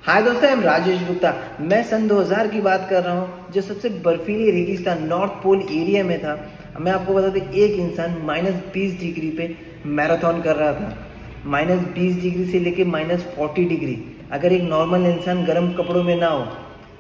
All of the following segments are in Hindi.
हाय दोस्तों, मैं राजेश गुप्ता। मैं सन 2000 की बात कर रहा हूँ, जो सबसे बर्फीली रेगिस्तान नॉर्थ पोल एरिया में था। मैं आपको बता दूँ, एक इंसान -20 डिग्री पे मैराथन कर रहा था। -20 डिग्री से लेके -40 डिग्री। अगर एक नॉर्मल इंसान गर्म कपड़ों में ना हो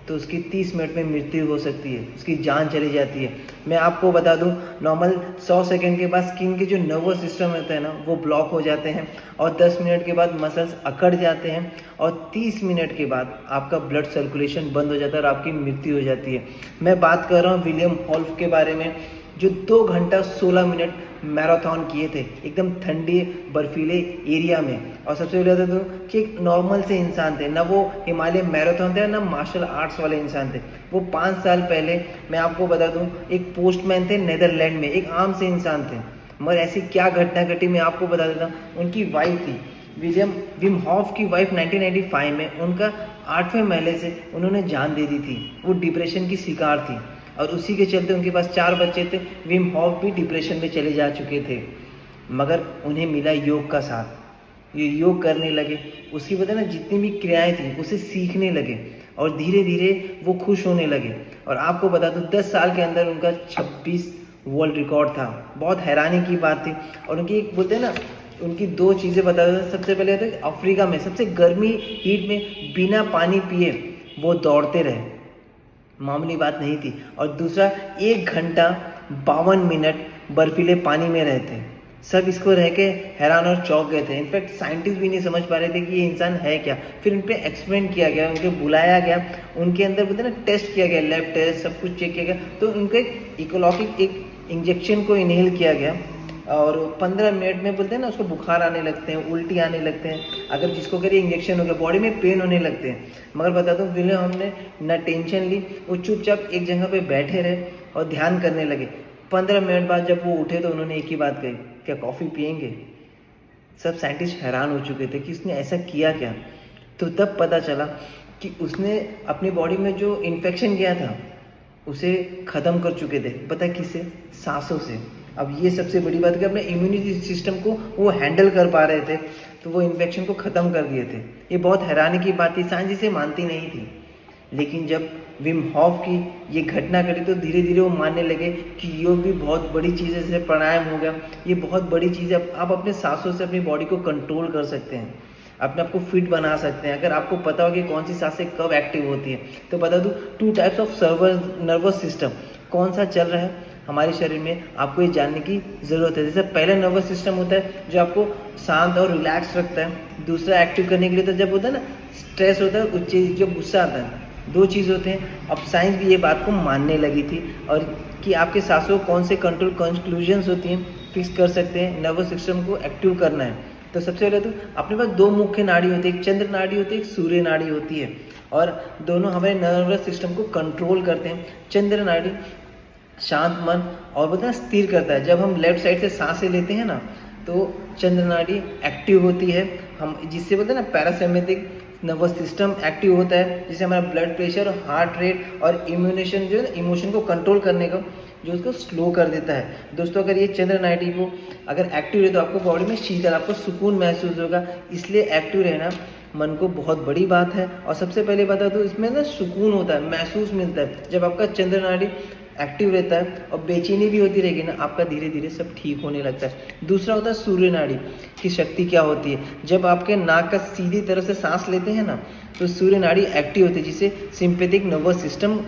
तो उसकी 30 मिनट में मृत्यु हो सकती है, उसकी जान चली जाती है। मैं आपको बता दूं, नॉर्मल 100 सेकंड के बाद स्किन के जो नर्वस सिस्टम होते हैं ना, वो ब्लॉक हो जाते हैं और 10 मिनट के बाद मसल्स अकड़ जाते हैं और 30 मिनट के बाद आपका ब्लड सर्कुलेशन बंद हो जाता है और आपकी मृत्यु हो जाती है। मैं बात कर रहा हूँ विलियम हॉल्फ के बारे में, जो 2 घंटा 16 मिनट मैराथन किए थे एकदम ठंडी बर्फीले एरिया में। और सबसे पहले बता दूँ कि एक नॉर्मल से इंसान थे, ना वो हिमालय मैराथन थे ना मार्शल आर्ट्स वाले इंसान थे। वो 5 साल पहले, मैं आपको बता दूँ, एक पोस्टमैन थे नीदरलैंड में, एक आम से इंसान थे। मगर ऐसी क्या घटना घटी, मैं आपको बता देता हूँ। उनकी वाइफ थी विम हॉफ की वाइफ, 1995 में उनका 8वें महीने से उन्होंने जान दे दी थी। वो डिप्रेशन की शिकार थी और उसी के चलते उनके पास 4 बच्चे थे। विम हॉफ भी डिप्रेशन में चले जा चुके थे, मगर उन्हें मिला योग का साथ। ये योग करने लगे, उसकी वजह ना जितनी भी क्रियाएं थी उसे सीखने लगे और धीरे धीरे वो खुश होने लगे। और आपको बता दूं, 10 साल के अंदर उनका 26 वर्ल्ड रिकॉर्ड था। बहुत हैरानी की बात थी। और उनकी एक बोलते हैं ना, उनकी 2 चीज़ें बता दें। सबसे पहले तो अफ्रीका में सबसे गर्मी हीट में बिना पानी पिए वो दौड़ते रहे, मामूली बात नहीं थी। और दूसरा, 1 घंटा 52 मिनट बर्फीले पानी में रहते। सब इसको रह के हैरान और चौंक गए थे। इनफैक्ट साइंटिस्ट भी नहीं समझ पा रहे थे कि ये इंसान है क्या। फिर उन पर एक्सपेरिमेंट किया गया, उनके बुलाया गया, उनके अंदर बोलते ना टेस्ट किया गया, लैब टेस्ट सब कुछ चेक किया गया। तो उनको एक इकोलॉजिक एक इंजेक्शन को इनहेल किया गया और 15 मिनट में बोलते हैं ना, उसको बुखार आने लगते हैं, उल्टी आने लगते हैं। अगर जिसको अगर ये इंजेक्शन हो गया, बॉडी में पेन होने लगते हैं। मगर बता दो, विलियम हमने ना टेंशन ली, वो चुपचाप एक जगह पे बैठे रहे और ध्यान करने लगे। 15 मिनट बाद जब वो उठे तो उन्होंने एक ही बात कही, क्या कॉफ़ी पियेंगे? सब साइंटिस्ट हैरान हो चुके थे कि इसने ऐसा किया क्या। तो तब पता चला कि उसने अपनी बॉडी में जो इन्फेक्शन गया था उसे ख़त्म कर चुके थे। पता है किससे? सांसों से। अब ये सबसे बड़ी बात है कि अपने इम्यूनिटी सिस्टम को वो हैंडल कर पा रहे थे, तो वो इन्फेक्शन को ख़त्म कर दिए थे। ये बहुत हैरानी की बात थी, साइंस इसे मानती नहीं थी। लेकिन जब विम हॉफ की ये घटना घटी तो धीरे धीरे वो मानने लगे कि योग भी बहुत बड़ी चीज़ है। जैसे प्राणायाम हो गया, ये बहुत बड़ी चीज़ है। आप अपने सांसों से अपनी बॉडी को कंट्रोल कर सकते हैं, अपने आप को फिट बना सकते हैं। अगर आपको पता हो कि कौन सी सांसें कब एक्टिव होती है, तो बता दूँ, 2 टाइप्स ऑफ नर्वस सिस्टम कौन सा चल रहा है हमारे शरीर में, आपको ये जानने की ज़रूरत है। जैसे पहला नर्वस सिस्टम होता है जो आपको शांत और रिलैक्स रखता है। दूसरा एक्टिव करने के लिए तो जब होता है ना, स्ट्रेस होता है, उस चीज़ जो गुस्सा आता है। 2 चीज़ होते हैं। अब साइंस भी ये बात को मानने लगी थी और कि आपके सांसों कौन से कंट्रोल कंक्लूजन्स होती हैं फिक्स कर सकते हैं, नर्वस सिस्टम को एक्टिव करना है। तो सबसे पहले तो अपने पास 2 मुख्य नाड़ी होती है, एक चंद्र नाड़ी होती है, एक सूर्य नाड़ी होती है। और दोनों हमारे नर्वस सिस्टम को कंट्रोल करते हैं। चंद्र नाड़ी शांत मन और बोलते हैं स्थिर करता है। जब हम लेफ्ट साइड से सांसें लेते हैं ना, तो चंद्र नाड़ी एक्टिव होती है, हम जिससे बोलते हैं ना पैरासिम्पैथिक नर्वस सिस्टम एक्टिव होता है, जिससे हमारा ब्लड प्रेशर और हार्ट रेट और इम्यूनेशन जो है ना, इमोशन को कंट्रोल करने का, जो उसको स्लो कर देता है। दोस्तों, अगर ये चंद्र नाड़ी को अगर एक्टिव रहे तो आपको बॉडी में शीतल, आपको सुकून महसूस होगा। इसलिए एक्टिव रहना मन को बहुत बड़ी बात है। और सबसे पहले बता दूँ, इसमें ना सुकून होता है, महसूस मिलता है जब आपका चंद्र नाड़ी एक्टिव रहता है। और बेचैनी भी होती रहेगी ना, आपका धीरे धीरे सब ठीक होने लगता है। दूसरा होता है सूर्य नाड़ी की शक्ति क्या होती है। जब आपके नाक का सीधी तरह से सांस लेते हैं ना, तो सूर्य नाड़ी एक्टिव होती है, जिससे सिंपैथिक नर्वस सिस्टम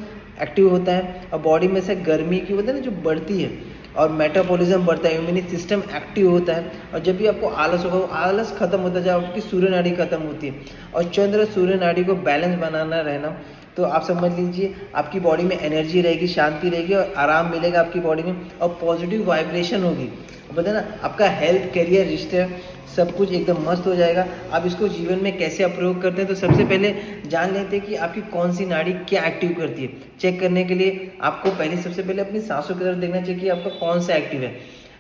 एक्टिव होता है और बॉडी में से गर्मी की होता है ना जो बढ़ती है और मेटाबॉलिज्म बढ़ता है, इम्यूनिटी सिस्टम एक्टिव होता है। और जब भी आपको आलस होगा, वो आलस खत्म होता है जब आपकी सूर्य नाड़ी खत्म होती है। और चंद्र सूर्य नाड़ी को बैलेंस बनाना रहना, तो आप समझ लीजिए आपकी बॉडी में एनर्जी रहेगी, शांति रहेगी और आराम मिलेगा आपकी बॉडी में और पॉजिटिव वाइब्रेशन होगी। पता ना, आपका हेल्थ, करियर, रिश्ते सब कुछ एकदम मस्त हो जाएगा। आप इसको जीवन में कैसे प्रयोग करते हैं, तो सबसे पहले जान लेते हैं कि आपकी कौन सी नाड़ी क्या एक्टिव करती है। चेक करने के लिए आपको पहले सबसे पहले अपनी सांसों की तरफ देखना चाहिए कि आपका कौन सा एक्टिव है,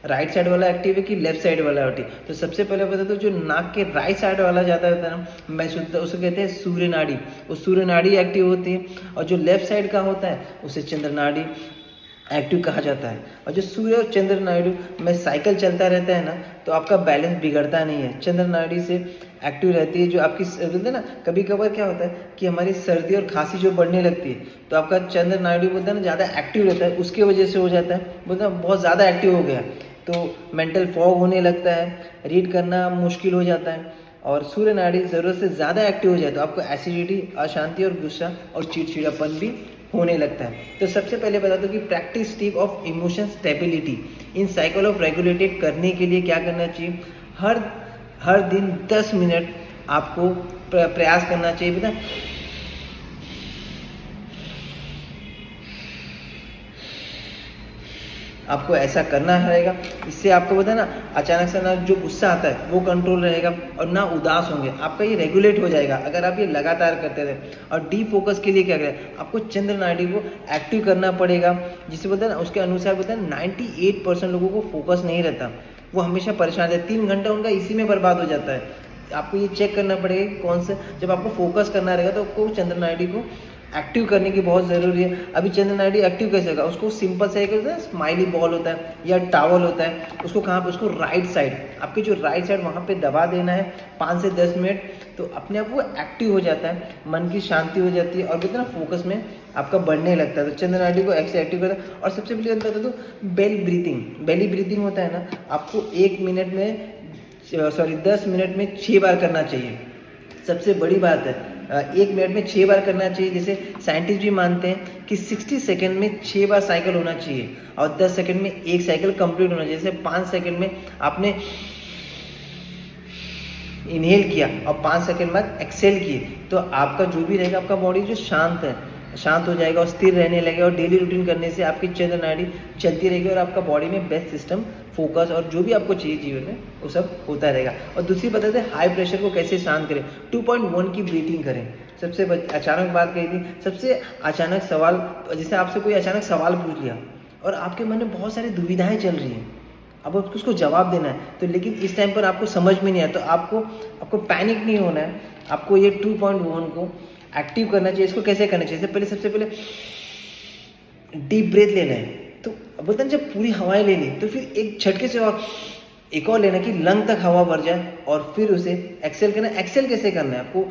राइट साइड वाला एक्टिव है कि लेफ्ट साइड वाला एक्टिव। तो सबसे पहले बता दो, जो नाक के राइट साइड वाला ज़्यादा होता है ना, महसूस, उसको कहते हैं सूर्य नाड़ी। वो सूर्य नाड़ी एक्टिव होती है। और जो लेफ्ट साइड का होता है उसे चंद्र नाड़ी एक्टिव कहा जाता है। और जो सूर्य और चंद्र नाड़ी में साइकिल चलता रहता है ना, तो आपका बैलेंस बिगड़ता नहीं है। चंद्र नाड़ी से एक्टिव रहती है, जो आपकी बोलते हैं ना, कभी कभार क्या होता है कि हमारी सर्दी और खांसी जो बढ़ने लगती है, तो आपका चंद्र नाड़ी बोलते हैं ना ज़्यादा एक्टिव रहता है, उसकी वजह से हो जाता है, बोलते हैं बहुत ज़्यादा एक्टिव हो गया तो मेंटल फॉग होने लगता है, रीड करना मुश्किल हो जाता है। और सूर्य नाड़ी ज़रूरत से ज़्यादा एक्टिव हो जाए तो आपको एसिडिटी, अशांति और गुस्सा और चिड़चिड़ापन भी होने लगता है। तो सबसे पहले बता दो कि practice tip of emotion stability in cycle of regulated करने के लिए क्या करना चाहिए। हर दिन 10 मिनट आपको प्रयास करना चाहिए। पता आपको ऐसा करना रहेगा, इससे आपको पता है ना, अचानक से ना जो गुस्सा आता है वो कंट्रोल रहेगा और ना उदास होंगे, आपका ये रेगुलेट हो जाएगा अगर आप ये लगातार करते रहे। और डीप फोकस के लिए क्या करें, आपको चंद्र नाड़ी को एक्टिव करना पड़ेगा, जिसे बोलते हैं ना, उसके अनुसार बोलते हैं 98% लोगों को फोकस नहीं रहता, वो हमेशा परेशान रहते, 3 घंटा उनका इसी में बर्बाद हो जाता है। आपको ये चेक करना पड़ेगा कि कौन से, जब आपको फोकस करना रहेगा तो आपको चंद्र नाड़ी को एक्टिव करने की बहुत ज़रूरी है। अभी चंद्र नाड़ी एक्टिव कैसे होगा, उसको सिंपल से एक स्माइली बॉल होता है या टावल होता है, उसको कहाँ पे, उसको राइट साइड, आपकी जो राइट साइड वहाँ पे दबा देना है 5 से 10 मिनट, तो अपने आप वो एक्टिव हो जाता है, मन की शांति हो जाती है और कहते हैं ना फोकस में आपका बढ़ने लगता है। तो चंद्र नाड़ी को ऐसे एक्टिव करता है। और सबसे पहले बता दो बेली ब्रीथिंग होता है ना, आपको 10 मिनट में 6 बार करना चाहिए। सबसे बड़ी बात है, 1 मिनट में 6 बार करना चाहिए। जैसे साइंटिस्ट भी मानते हैं कि 60 सेकंड में 6 बार साइकिल होना चाहिए और 10 सेकंड में एक साइकिल कंप्लीट होना चाहिए। जैसे 5 सेकंड में आपने इनहेल किया और 5 सेकंड बाद एक्सेल किए, तो आपका जो भी रहेगा, आपका बॉडी जो शांत हो जाएगा और स्थिर रहने लगेगा। और डेली रूटीन करने से आपकी चंद्र नाड़ी चलती रहेगी और आपका बॉडी में बेस्ट सिस्टम, फोकस और जो भी आपको चाहिए जीवन में वो सब होता रहेगा। और दूसरी बताते हैं हाई प्रेशर को कैसे शांत करें। 2.1 की ब्रीथिंग करें। सबसे अचानक बात कही थी, सबसे अचानक सवाल, जैसे आपसे कोई अचानक सवाल पूछ लिया और आपके मन में बहुत सारी दुविधाएं चल रही हैं, अब आपको उसको जवाब देना है, तो लेकिन इस टाइम पर आपको समझ में नहीं आया, तो आपको पैनिक नहीं होना है, आपको ये 2.1 को एक्टिव करना चाहिए। इसको कैसे करना चाहिए, सबसे पहले डीप ब्रेथ लेना है। तो बोलते हैं जब पूरी हवाएं ले ली तो फिर एक झटके से और एक और लेना कि लंग तक हवा भर जाए और फिर उसे एक्सेल करना। एक्सेल कैसे करना है, आपको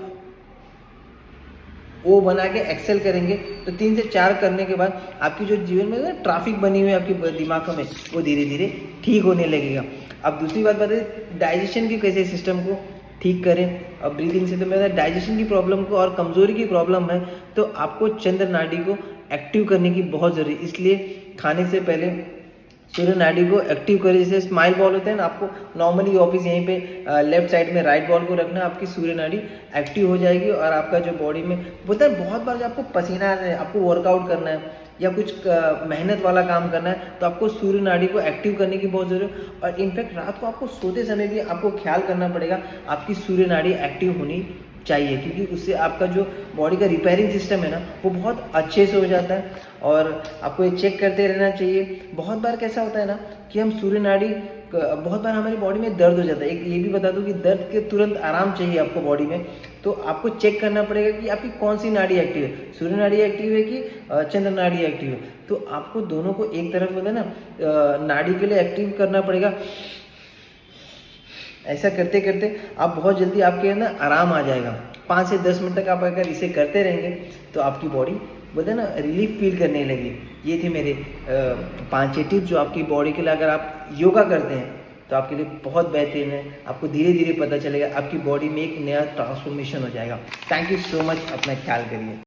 वो बना के एक्सेल करेंगे तो 3 से 4 करने के बाद आपकी जो जीवन में ट्रैफिक बनी हुई है आपके दिमाग में, वो धीरे धीरे ठीक होने लगेगा। अब दूसरी बात बताइए डाइजेशन की कैसे सिस्टम को ठीक करें। अब ब्रीदिंग से तो मेरा डाइजेशन की प्रॉब्लम को और कमज़ोरी की प्रॉब्लम है, तो आपको चंद्र नाड़ी को एक्टिव करने की बहुत ज़रूरी है। इसलिए खाने से पहले सूर्य नाड़ी को एक्टिव करें। जैसे स्माइल बॉल होते हैं ना, आपको नॉर्मली ऑफिस यहीं पे लेफ्ट साइड में राइट बॉल को रखना, आपकी सूर्य नाड़ी एक्टिव हो जाएगी और आपका जो बॉडी में बोलता है, बहुत बार जब आपको पसीना आ रहा है, आपको वर्कआउट करना है या कुछ मेहनत वाला काम करना है, तो आपको सूर्य नाड़ी को एक्टिव करने की बहुत ज़रूरत है। और इनफैक्ट रात को आपको सोते समय भी आपको ख्याल करना पड़ेगा, आपकी सूर्य नाड़ी एक्टिव होनी चाहिए, क्योंकि उससे आपका जो बॉडी का रिपेयरिंग सिस्टम है ना, वो बहुत अच्छे से हो जाता है। और आपको ये चेक करते रहना चाहिए। बहुत बार कैसा होता है ना कि हम सूर्य नाड़ी, बहुत बार हमारी बॉडी में दर्द हो जाता है। एक ये भी बता दूं कि दर्द के तुरंत आराम चाहिए आपको बॉडी में, तो आपको चेक करना पड़ेगा कि आपकी कौन सी नाड़ी एक्टिव है, सूर्य नाड़ी एक्टिव है कि चंद्र नाड़ी एक्टिव है। तो आपको दोनों को एक तरफ होता है ना, नाड़ी के लिए एक्टिव करना पड़ेगा। ऐसा करते करते आप बहुत जल्दी आपके ना आराम आ जाएगा। 5 से 10 मिनट तक आप अगर इसे करते रहेंगे तो आपकी बॉडी बोलते हैं ना रिलीफ फील करने लगी। ये थे मेरे 5-6 टिप्स जो आपकी बॉडी के लिए, अगर आप योगा करते हैं तो आपके लिए बहुत बेहतरीन है। आपको धीरे धीरे पता चलेगा, आपकी बॉडी में एक नया ट्रांसफॉर्मेशन हो जाएगा। थैंक यू सो मच, अपना ख्याल करिए।